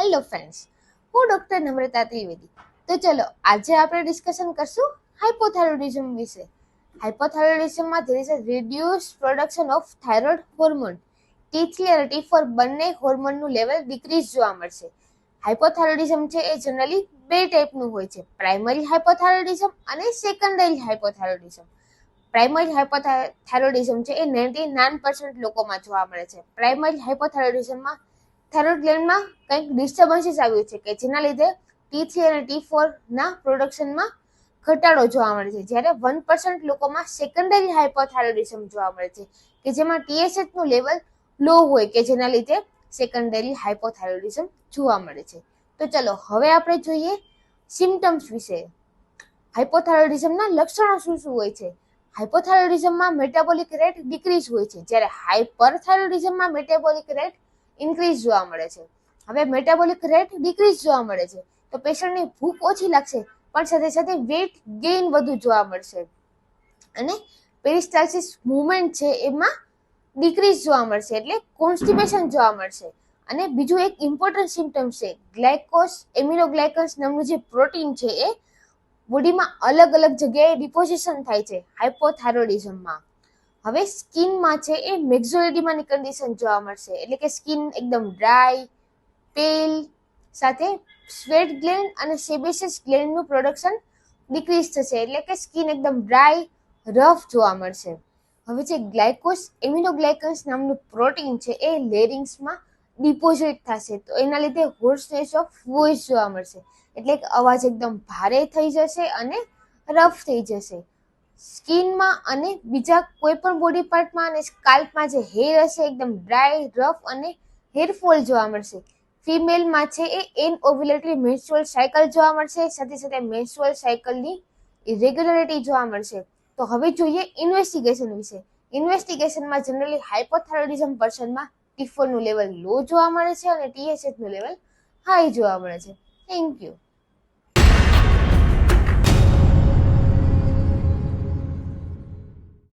Hello friends, હું doctor Namrata Trivedi. તો ચલો આજે આપણે ડિસ્કશન કરશું હાઇપોથાઇરોઇડિઝમ વિશે. હાઇપોથાઇરોઇડિઝમમાં there is a reduce production of thyroid hormone. T3 અને T4 બંને હોર્મોનનું લેવલ ડિક્રીઝ જોવા મળશે. હાઇપોથાઇરોઇડિઝમ છે એ જનરલી બે ટાઈપનું હોય છે, પ્રાઇમરી હાઇપોથાઇરોઇડિઝમ અને સેકન્ડરી હાઇપોથાઇરોઇડિઝમ. પ્રાઇમરી હાઇપોથાઇરોઇડિઝમ છે એ 99% લોકોમાં જોવા મળે છે. પ્રાઇમરી હાઇપોથાઇરોઇડિઝમમાં થાઇરોઇડ ગ્લેન્ડમાં કંઈક ડિસ્ટર્બન્સીસ આવ્યું છે કે જેના લીધે T3 અને T4 ના પ્રોડક્શનમાં ઘટાડો જોવા મળે છે, જ્યારે 1% લોકોમાં સેકન્ડરી હાઇપોથાઇરોઇડિઝમ જોવા મળે છે કે જેમાં TSH નું લેવલ લો હોય કે જેના લીધે સેકન્ડરી હાઇપોથાઇરોઇડિઝમ જોવા મળે છે. તો ચલો હવે આપણે જોઈએ સિમ્ટમ્સ વિશે. હાઇપોથાઇરોઇડિઝમના લક્ષણો શું શું હોય છે? હાઇપોથાઇરોઇડિઝમમાં મેટાબોલિક રેટ ડિક્રીઝ હોય છે, જ્યારે હાઇપરથાઇરોઇડિઝમમાં મેટાબોલિક રેટ ઇન્ક્રીઝ જોવા મળે છે. હવે મેટાબોલિક રેટ ડિક્રીઝ જોવા મળે છે તો પેશન્ટની ભૂખ ઓછી લાગશે, પણ સાથે સાથે વેઇટ ગેઇન વધુ જોવા મળશે અને પેરિસ્ટાલ્સિસ મુવમેન્ટ છે એમાં ડિક્રીઝ જોવા મળશે, એટલે કોન્સ્ટિપેશન જોવા મળશે. અને બીજું એક ઇમ્પોર્ટન્ટ સિમ્ટમ છે ગ્લાયકોસ એમિનોગ્લાયકન્સ નામનું જે પ્રોટીન છે એ બોડીમાં અલગ અલગ જગ્યાએ ડિપોઝિશન થાય છે હાઇપોથાઇરોઇડિઝમમાં. હવે સ્કિનમાં છે એ મેક્ઝોએડિમાની કન્ડિશન જોવા મળશે, એટલે કે સ્કિન એકદમ ડ્રાય, પેલ, સાથે સ્વેટ ગ્લેન્ડ અને સેબેસિયસ ગ્લેન્ડનું પ્રોડક્શન ડિક્રીઝ થશે, એટલે કે સ્કિન એકદમ ડ્રાય, રફ જોવા મળશે. હવે જે ગ્લાયકોસ એમિનોગ્લાયકન્સ નામનું પ્રોટીન છે એ લેરિંગ્સમાં ડિપોઝિટ થશે, તો એના લીધે હોર્સનેસ ઓફ વોઇસ જોવા મળશે, એટલે કે અવાજ એકદમ ભારે થઈ જશે અને રફ થઈ જશે. સ્કિનમાં અને બીજા કોઈ પણ બોડી પાર્ટમાં અને સ્કાલ્પમાં જે હેર હશે એકદમ ડ્રાય, રફ અને હેરફોલ જોવા મળશે. ફિમેલમાં છે એ એનઓવ્યુલેટરી મેન્સ્ટ્રુઅલ સાયકલ જોવા મળશે, સાથે સાથે મેન્સ્ટ્રુઅલ સાયકલની ઇરેગ્યુલરિટી જોવા મળશે. તો હવે જોઈએ ઇન્વેસ્ટિગેશન વિશે. ઇન્વેસ્ટિગેશનમાં જનરલી હાઇપોથાઇરોઇડિઝમ પર્સનમાં T4 નું લેવલ લો જોવા મળે છે અને TSH નું લેવલ હાઈ જોવા મળે છે. Thank you.